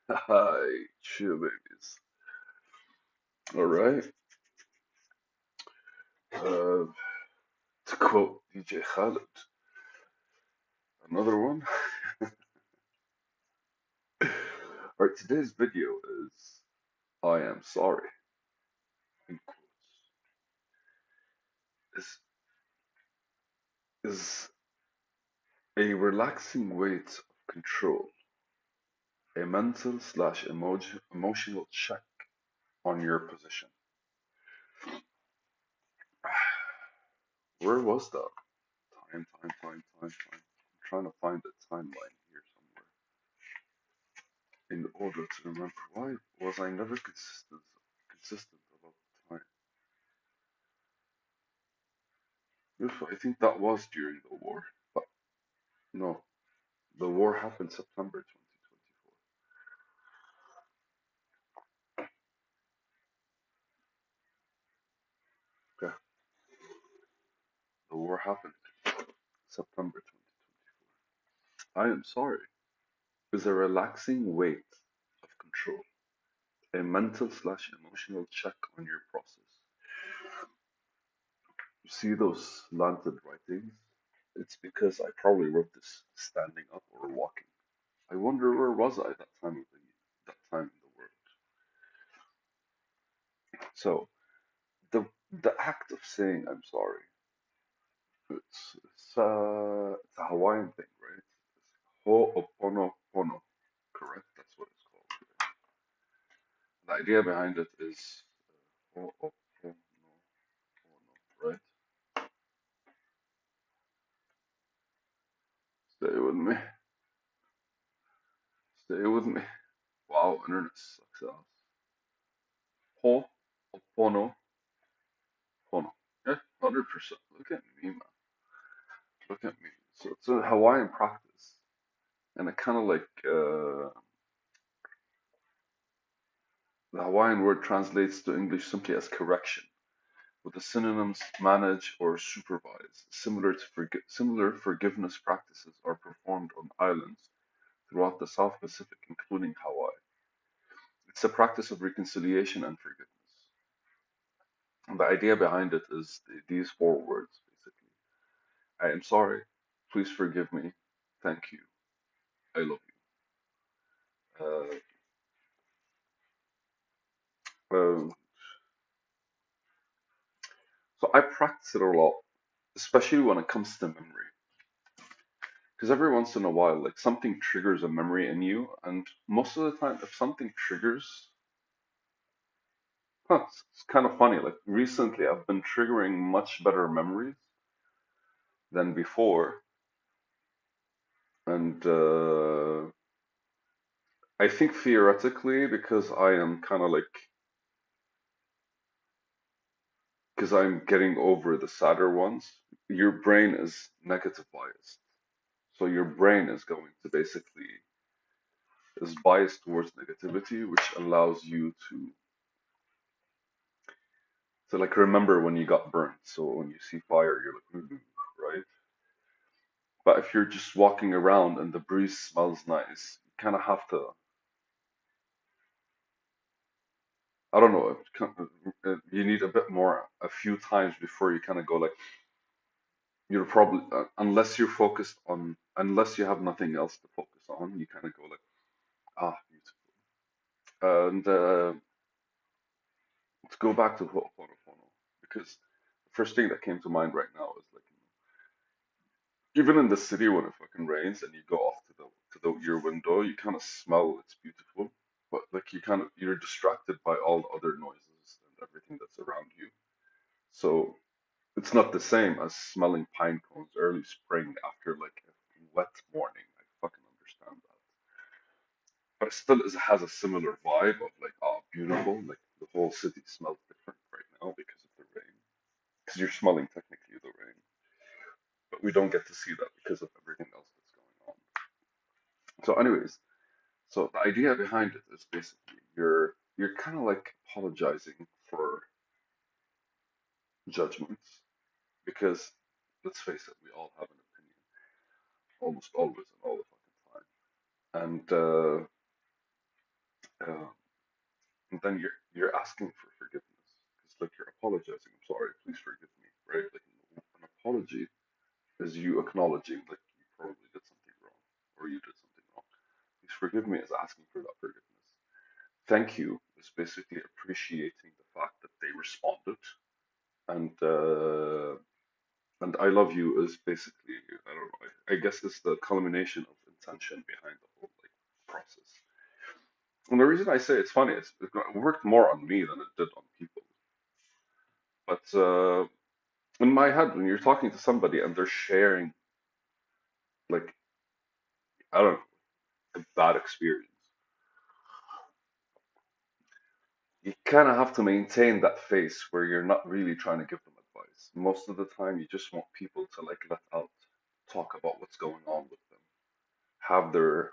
Hi, chill babies. All right. Uh, to quote DJ Khaled, another one. All right, today's video is I am sorry. In quotes. Is a relaxing weight of control, a mental slash emotional check on your position. Where was that? Time. I'm trying to find the timeline here somewhere in order to remember. Why was I never consistent about the time? I think that was during the war, but no, the war happened September 2024. Okay, the war happened September 2024. I am sorry is a relaxing weight of control, a mental slash emotional check on your process. You see those slanted writings? It's because I probably wrote this standing up or walking. I wonder where was I that time in the world. So the act of saying I'm sorry, it's a Hawaiian thing, right? Hooponopono, correct? That's what it's called. The idea behind it is Hooponopono, right? Stay with me. Stay with me. Wow, internet sucks ass. Hooponopono. Yeah, 100%. Look at me, man. Look at me. So it's a Hawaiian practice, and it kind of like the Hawaiian word translates to English simply as correction, with the synonyms manage or supervise. Similar forgiveness practices are performed on islands throughout the South Pacific, including Hawaii. It's a practice of reconciliation and forgiveness. And the idea behind it is these four words, basically. I am sorry. Please forgive me. Thank you. I love you. Um, so I practice it a lot, especially when it comes to memory. Because every once in a while, like something triggers a memory in you, and most of the time, if something triggers, it's kind of funny. Like recently, I've been triggering much better memories than before, and I think theoretically, because I'm getting over the sadder ones, your brain is negative biased. So your brain is going to basically is biased towards negativity, which allows you to like remember when you got burnt. So when you see fire, you're like, "Mm, right?" But if you're just walking around and the breeze smells nice, you kind of have to, I don't know, you need a bit more, a few times before you kind of go like, you're probably, unless you have nothing else to focus on, you kind of go like, ah, beautiful. And to go back to Ho'oponopono, because the first thing that came to mind right now is like, even in the city when it fucking rains and you go off to your window, you kind of smell it's beautiful, but like you're distracted by all the other noises and everything that's around you. So it's not the same as smelling pine cones early spring after like a wet morning. I fucking understand that, but it still has a similar vibe of like, oh, beautiful. Like the whole city smells different right now because of the rain. Because you're smelling technically the rain, but we don't get to see that because of everything else that's going on. So, anyways, so the idea behind it is basically you're kind of like apologizing for judgments because let's face it, we all have an opinion, almost always and all the fucking time. And uh, and then you're asking for forgiveness because like you're apologizing. I'm sorry, please forgive me, right? Like an apology is you acknowledging like you probably did something wrong or you did something wrong. Please forgive me is asking for that forgiveness. Thank you is basically appreciating the fact that they responded, and I love you is basically I don't know. I guess it's the culmination of intention behind the whole like process. And the reason I say it's funny is it worked more on me than it did on people. But in my head, when you're talking to somebody and they're sharing like I don't know a bad experience, you kind of have to maintain that face where you're not really trying to give them advice. Most of the time, you just want people to like let out, talk about what's going on with them, have their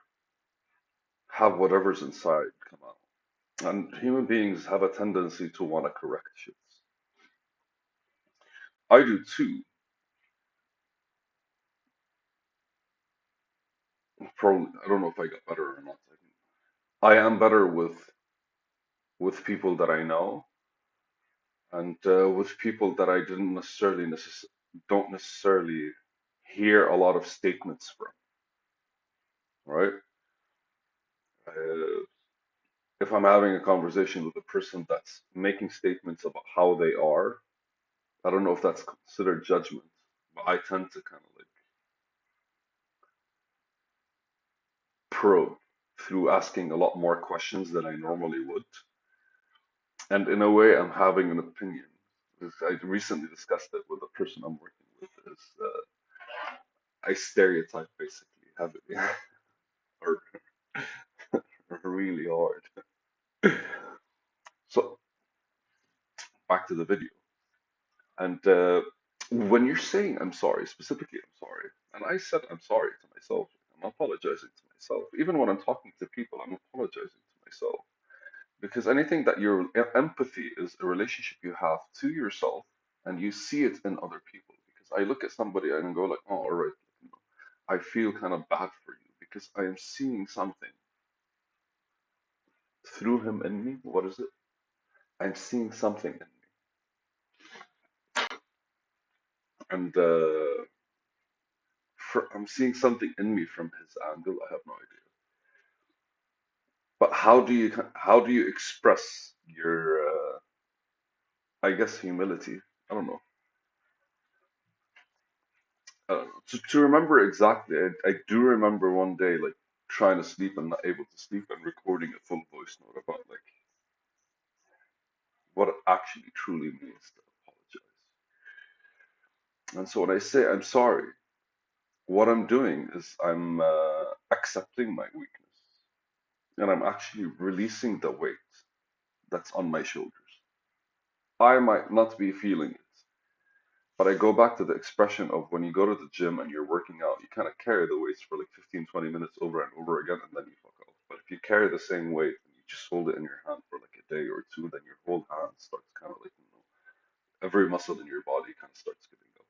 have whatever's inside come out. And human beings have a tendency to want to correct shit. I do too. Probably, I don't know if I got better or not. I am better with people that I know and with people that I didn't necessarily don't necessarily hear a lot of statements from. Right? Uh, if I'm having a conversation with a person that's making statements about how they are, I don't know if that's considered judgment, but I tend to kind of like probe through asking a lot more questions than I normally would. And in a way, I'm having an opinion. I recently discussed it with a person I'm working with. Is I stereotype basically heavily or really hard. So back to the video. And when you're saying I'm sorry, specifically I'm sorry, and I said I'm sorry to myself, I'm apologizing to myself. Even when I'm talking to people, I'm apologizing to myself. Because anything that your empathy is a relationship you have to yourself and you see it in other people. Because I look at somebody and go like, oh, all right, you know, I feel kind of bad for you because I am seeing something through him in me. What is it? I'm seeing something in me, and I'm seeing something in me from his angle. I have no idea. But how do you express your I guess humility? I don't know. To remember exactly, I do remember one day like trying to sleep and not able to sleep and recording a full voice note about like what it actually truly means to apologize. And so when I say I'm sorry, what I'm doing is I'm accepting my weakness and I'm actually releasing the weight that's on my shoulders. I might not be feeling it, but I go back to the expression of when you go to the gym and you're working out, you kind of carry the weights for like 15, 20 minutes over and over again, and then you fuck off. But if you carry the same weight and you just hold it in your hand for like a day or two, then your whole hand starts kind of like, you know, every muscle in your body kind of starts giving up.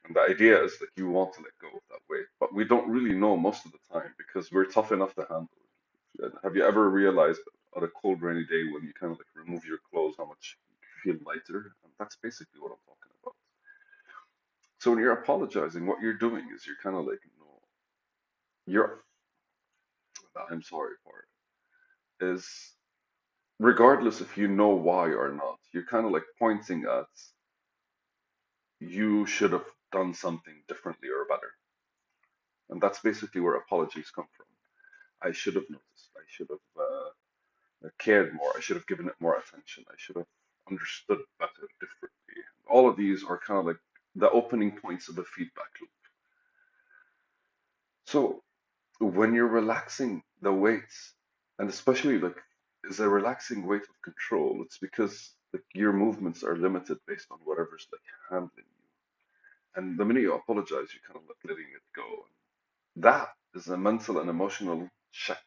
And the idea is that you want to let go of that weight, but we don't really know most of the time because we're tough enough to handle it. And have you ever realized on a cold, rainy day when you kind of like remove your clothes, how much you feel lighter? And that's basically what I'm talking about. So when you're apologizing, what you're doing is you're kind of like, you know, you're, I'm sorry part is regardless if you know why or not, you're kind of like pointing at you should have done something differently or better. And that's basically where apologies come from. I should have noticed. I should have cared more. I should have given it more attention. I should have understood better differently. All of these are kind of like the opening points of the feedback loop. So when you're relaxing the weights, and especially like is a relaxing weight of control, it's because like your movements are limited based on whatever's like handling you. And the minute you apologize, you're kind of like letting it go. And that is a mental and emotional check.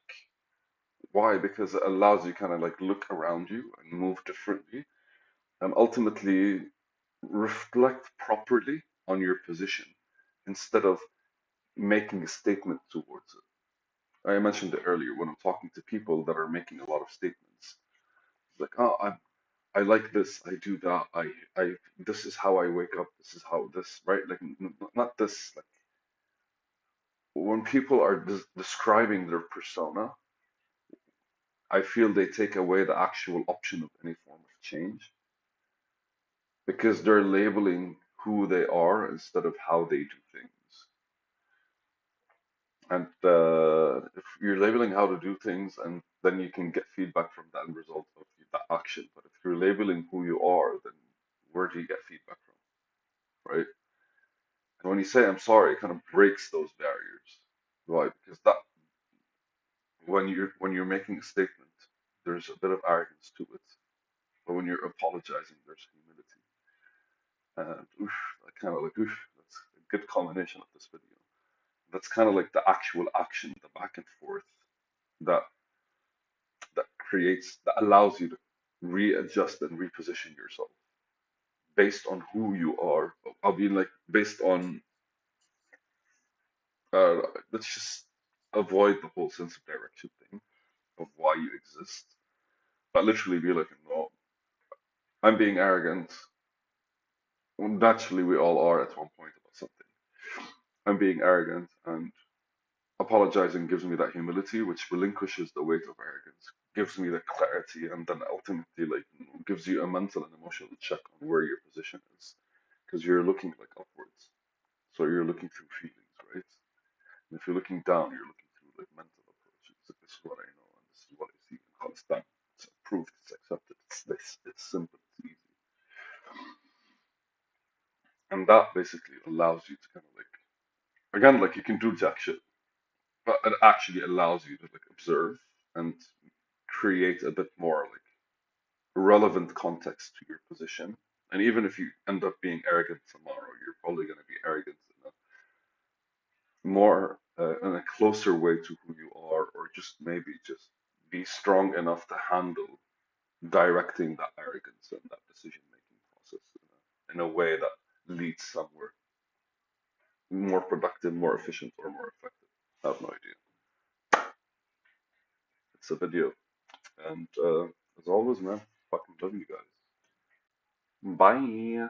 Why? Because it allows you kind of like look around you and move differently and ultimately reflect properly on your position instead of making a statement towards it. I mentioned it earlier when I'm talking to people that are making a lot of statements. Like, oh, I like this, I do that, I this is how I wake up, this is how this, right? Like, not this. Like, when people are describing their persona, I feel they take away the actual option of any form of change because they're labeling who they are instead of how they do things. And if you're labeling how to do things, and then you can get feedback from the end result of that action. But if you're labeling who you are, then where do you get feedback from, right? And when you say I'm sorry, it kind of breaks those barriers, right? Because that when you're making a statement, there's a bit of arrogance to it, but when you're apologizing, there's humility. And oof, I kind of like oof. That's a good combination of this video. That's kind of like the actual action, the back and forth that that allows you to readjust and reposition yourself based on who you are. I mean, like based on uh, let's just avoid the whole sense of direction thing of why you exist, but literally be like, no, I'm being arrogant. Well, naturally, we all are at one point about something. I'm being arrogant, and apologizing gives me that humility, which relinquishes the weight of arrogance, gives me the clarity, and then ultimately, like, gives you a mental and emotional check on where your position is, because you're looking like upwards, so you're looking through feelings, right? And if you're looking down, you're looking through like mental approaches. Like, this is what I know, and this is what I see, and it's done, it's approved, it's accepted, it's this, it's simple, it's easy, and that basically allows you to kind of like, again, like you can do jack shit, but it actually allows you to like observe and create a bit more like relevant context to your position. And even if you end up being arrogant tomorrow, you're probably going to be arrogant in a closer way to who you are, or just maybe just be strong enough to handle directing that arrogance and that decision making process in a way that leads somewhere more productive, more efficient, or more effective. I have no idea. It's a video. And as always, man, fucking love you guys. Bye.